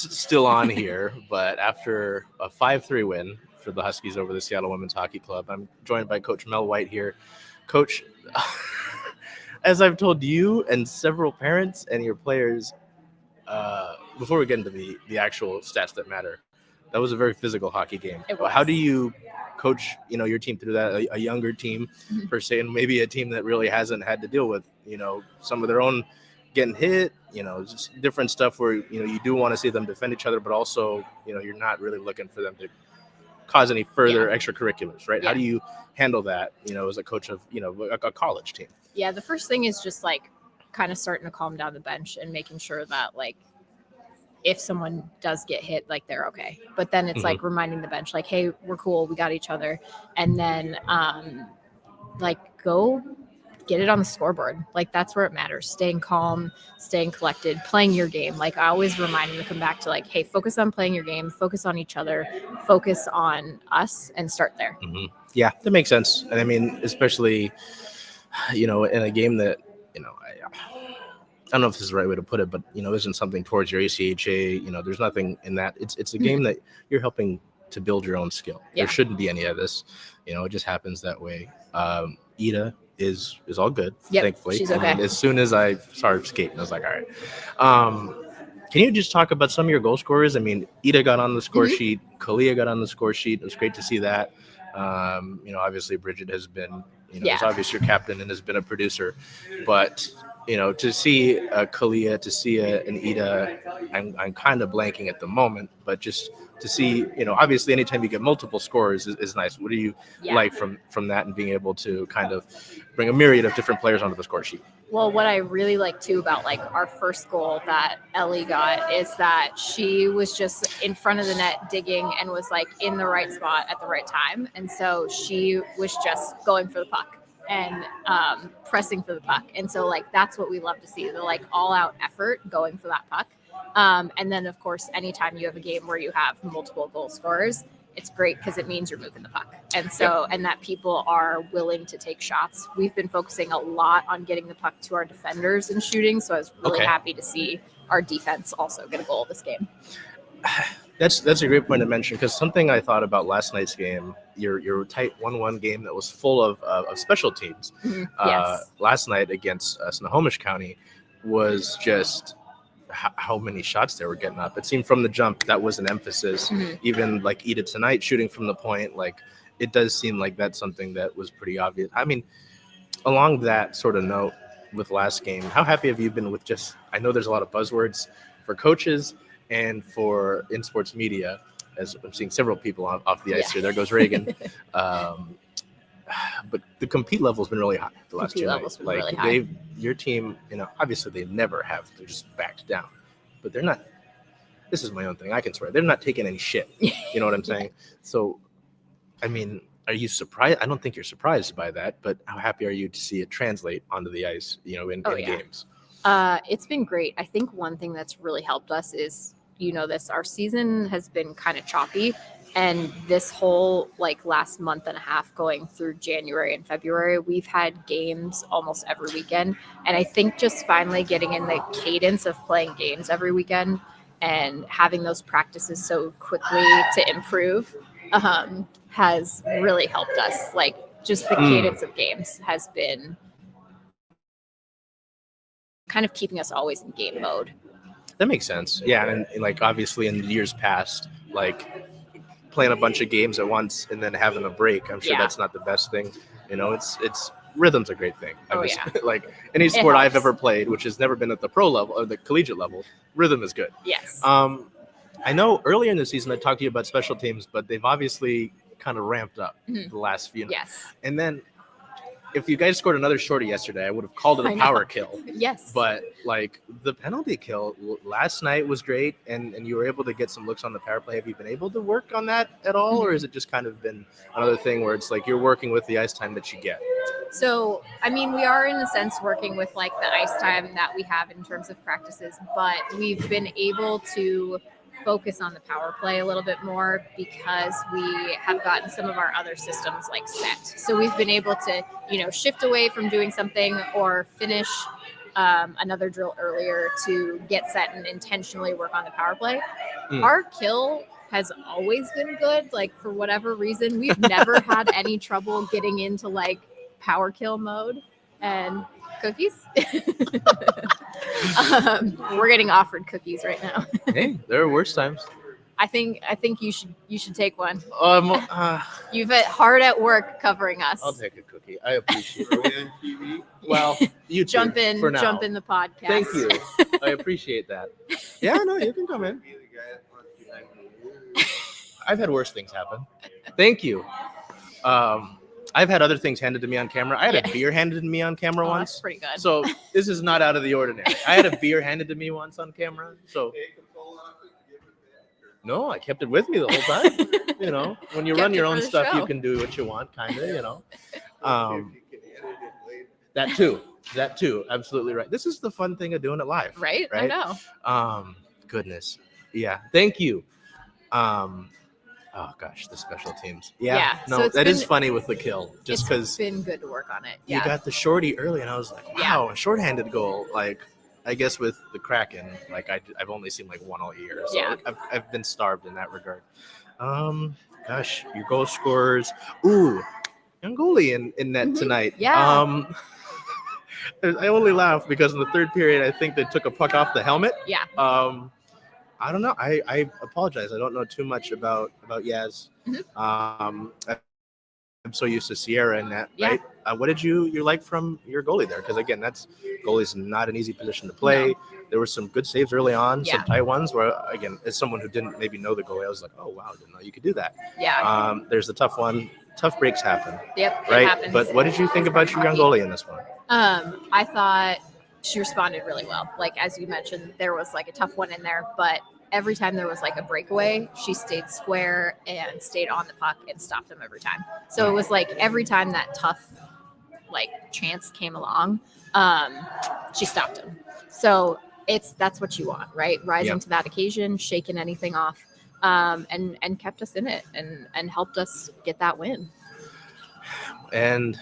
still on here, but after a 5-3 win for the Huskies over the Seattle Women's Hockey Club, I'm joined by Coach Mel White here. Coach, as I've told you and several parents and your players, before we get into the actual stats that matter, that was a very physical hockey game. How do you coach, your team through that, a younger team per se, and maybe a team that really hasn't had to deal with, some of their own getting hit, just different stuff where, you do want to see them defend each other, but also, you're not really looking for them to cause any further extracurriculars, right? How do you handle that, as a coach of, a college team? Yeah, the first thing is just kind of starting to calm down the bench and making sure that if someone does get hit, they're okay. But then it's reminding the bench, hey, we're cool, we got each other. And then go get it on the scoreboard. That's where it matters. Staying calm, staying collected, playing your game. I always remind them to come back to hey, focus on playing your game, focus on each other, focus on us, and start there. Yeah, that makes sense. And I mean, especially, in a game that, I don't know if this is the right way to put it, but, isn't something towards your ACHA, there's nothing in that. It's a game that you're helping to build your own skill. There shouldn't be any of this, it just happens that way. Ida is all good, thankfully. She's okay. And as soon as I started skating, I was like, all right. Can you just talk about some of your goal scorers? I mean, Ida got on the score sheet. Kalia got on the score sheet. It was great to see that. Obviously Bridget has been, is obviously your captain and has been a producer, but to see Kalia, to see an Ida, I'm kind of blanking at the moment, but just to see, obviously anytime you get multiple scores is nice. What do you like from that and being able to kind of bring a myriad of different players onto the score sheet? Well, what I really like too about our first goal that Ellie got is that she was just in front of the net digging and was in the right spot at the right time. And so she was just going for the puck and pressing for the puck. And so that's what we love to see, the all out effort going for that puck. And then of course, anytime you have a game where you have multiple goal scorers, it's great because it means you're moving the puck. And so, and that people are willing to take shots. We've been focusing a lot on getting the puck to our defenders and shooting. So I was really happy to see our defense also get a goal this game. That's a great point to mention, because something I thought about last night's game, your tight 1-1 game that was full of special teams last night against Snohomish County was just how many shots they were getting up. It seemed from the jump that was an emphasis. Even Ida tonight shooting from the point, it does seem like that's something that was pretty obvious. I mean, along that sort of note with last game, how happy have you been with just, I know there's a lot of buzzwords for coaches and for in sports media, as I'm seeing several people off the ice here. There goes Reagan. But the compete level has been really high the last 2 nights. Really high. Your team, obviously they never have. They're just backed down, but they're not. This is my own thing. I can swear they're not taking any shit. You know what I'm saying? So, I mean, are you surprised? I don't think you're surprised by that, but how happy are you to see it translate onto the ice? In games. It's been great. I think one thing that's really helped us is, our season has been kind of choppy. And this whole last month and a half going through January and February, we've had games almost every weekend. And I think just finally getting in the cadence of playing games every weekend and having those practices so quickly to improve has really helped us. Just the cadence of games has been kind of keeping us always in game mode. That makes sense. Yeah. And obviously in years past, playing a bunch of games at once and then having a break, I'm sure that's not the best thing. It's rhythm's a great thing. Any sport I've ever played, which has never been at the pro level or the collegiate level, rhythm is good. Yes. I know earlier in the season I talked to you about special teams, but they've obviously kind of ramped up the last few. Yes. And then if you guys scored another shorty yesterday, I would have called it a power kill. Yes. But the penalty kill last night was great, and you were able to get some looks on the power play. Have you been able to work on that at all, or has it just kind of been another thing where it's you're working with the ice time that you get? So, I mean, we are in a sense working with the ice time that we have in terms of practices, but we've been able to focus on the power play a little bit more because we have gotten some of our other systems set. So we've been able to, shift away from doing something or finish another drill earlier to get set and intentionally work on the power play. Our kill has always been good. Like, for whatever reason, we've never had any trouble getting into like power kill mode. And cookies. We're getting offered cookies right now. Hey, there are worse times. I think you should take one. Uh, You've been hard at work covering us. I'll take a cookie. I appreciate it. Well, you too, jump in for now. Jump in the podcast. Thank you. I appreciate that. Yeah, no, you can come in. I've had worse things happen. Thank you. I've had other things handed to me on camera. I had a beer handed to me on camera once. That's pretty good. So this is not out of the ordinary. I had a beer handed to me once on camera. So no, I kept it with me the whole time. You know, when you run your own stuff, you can do what you want, kind of. You know, that too. Absolutely right. This is the fun thing of doing it live. Right? I know. Goodness. Yeah. Thank you. Oh gosh, the special teams. Yeah. No, so is funny with the kill, just because it's been good to work on it. Yeah. You got the shorty early, and I was like, wow, a shorthanded goal. Like, I guess with the Kraken, like I've only seen like one all year, so I've been starved in that regard. Gosh, your goal scorers. Ooh, young goalie in net tonight. Yeah. I only laugh because in the third period, I think they took a puck off the helmet. Yeah. I don't know. I apologize. I don't know too much about Yaz. I'm so used to Sierra in that, right? What did you like from your goalie there? Because again, goalie's not an easy position to play. No. There were some good saves early on, some tight ones where, again, as someone who didn't maybe know the goalie, I was like, oh wow, I didn't know you could do that. Yeah. There's the tough one. Tough breaks happen. Yep. Right. It happens. But what did you think about your young goalie in this one? I thought she responded really well. Like, as you mentioned, there was like a tough one in there, but every time there was like a breakaway, she stayed square and stayed on the puck and stopped them every time. So it was like every time that tough like chance came along, she stopped him. So that's what you want, right? Rising to that occasion, shaking anything off, and kept us in it and helped us get that win. And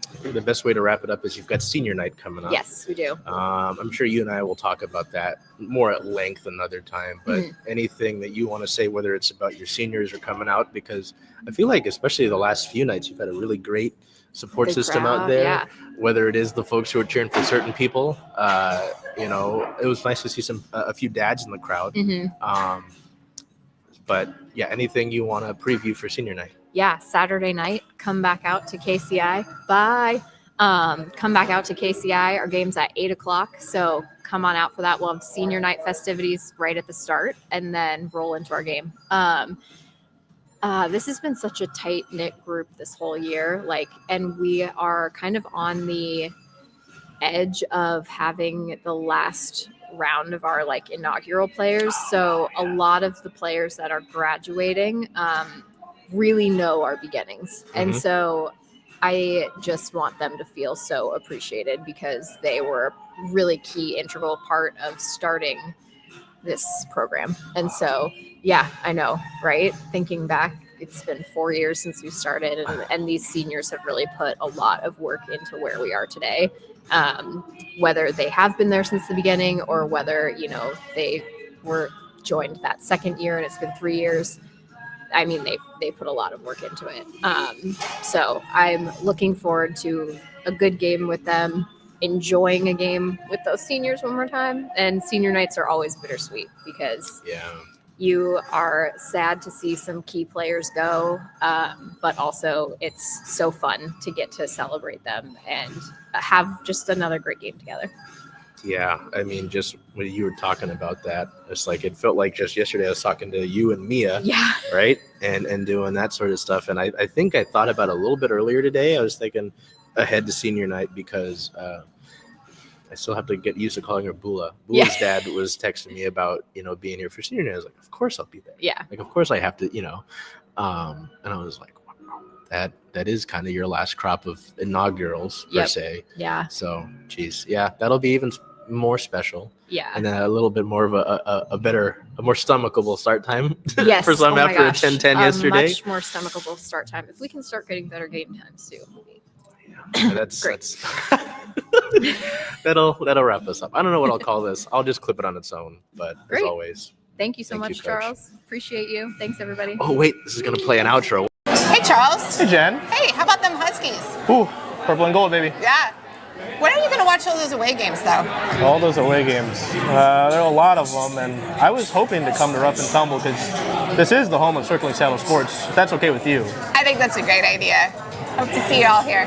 I think the best way to wrap it up is you've got senior night coming up. Yes, we do. I'm sure you and I will talk about that more at length another time, but anything that you want to say, whether it's about your seniors or coming out, because I feel like especially the last few nights, you've had a really great support system out there, whether it is the folks who are cheering for certain people. You know, it was nice to see a few dads in the crowd. But yeah, anything you want to preview for senior night? Yeah, Saturday night, come back out to KCI. Bye. Come back out to KCI. Our game's at 8:00, so come on out for that. We'll have senior night festivities right at the start and then roll into our game. This has been such a tight-knit group this whole year, and we are kind of on the edge of having the last round of our inaugural players. So a lot of the players that are graduating really know our beginnings. And so I just want them to feel so appreciated because they were a really key integral part of starting this program. And so, yeah, I know, right? Thinking back, it's been 4 years since we started, and these seniors have really put a lot of work into where we are today. Whether they have been there since the beginning or whether, they were joined that second year and it's been 3 years. I mean, they put a lot of work into it. So I'm looking forward to a good game with them, enjoying a game with those seniors one more time. And senior nights are always bittersweet because you are sad to see some key players go, but also it's so fun to get to celebrate them and have just another great game together. Yeah, I mean, just when you were talking about that, it's like it felt like just yesterday I was talking to you and Mia, right? And doing that sort of stuff. And I think I thought about it a little bit earlier today. I was thinking ahead to senior night because I still have to get used to calling her Bula. Bula's dad was texting me about, being here for senior night. I was like, of course I'll be there. Yeah. Of course I have to, and I was like, wow, that is kind of your last crop of inaugurals per se. Yeah. So, geez, yeah, that'll be even more special. Yeah. And then a little bit more of a more stomachable start time yes. for some after a 10-10 yesterday. Much more stomachable start time. If we can start getting better game times too. That's Great. that'll wrap us up. I don't know what I'll call this. I'll just clip it on its own. But Great. as always, Thank you so Thank much, you, Coach. Charles. Appreciate you. Thanks, everybody. oh wait, this is gonna play an outro. Hey, Charles. Hey, Jen. Hey, how about them Huskies? Ooh, purple and gold, baby. Yeah. When are you going to watch all those away games, though? All those away games. There are a lot of them, and I was hoping to come to Rough and Tumble because this is the home of Circling Saddle Sports. If that's okay with you. I think that's a great idea. Hope to see you all here.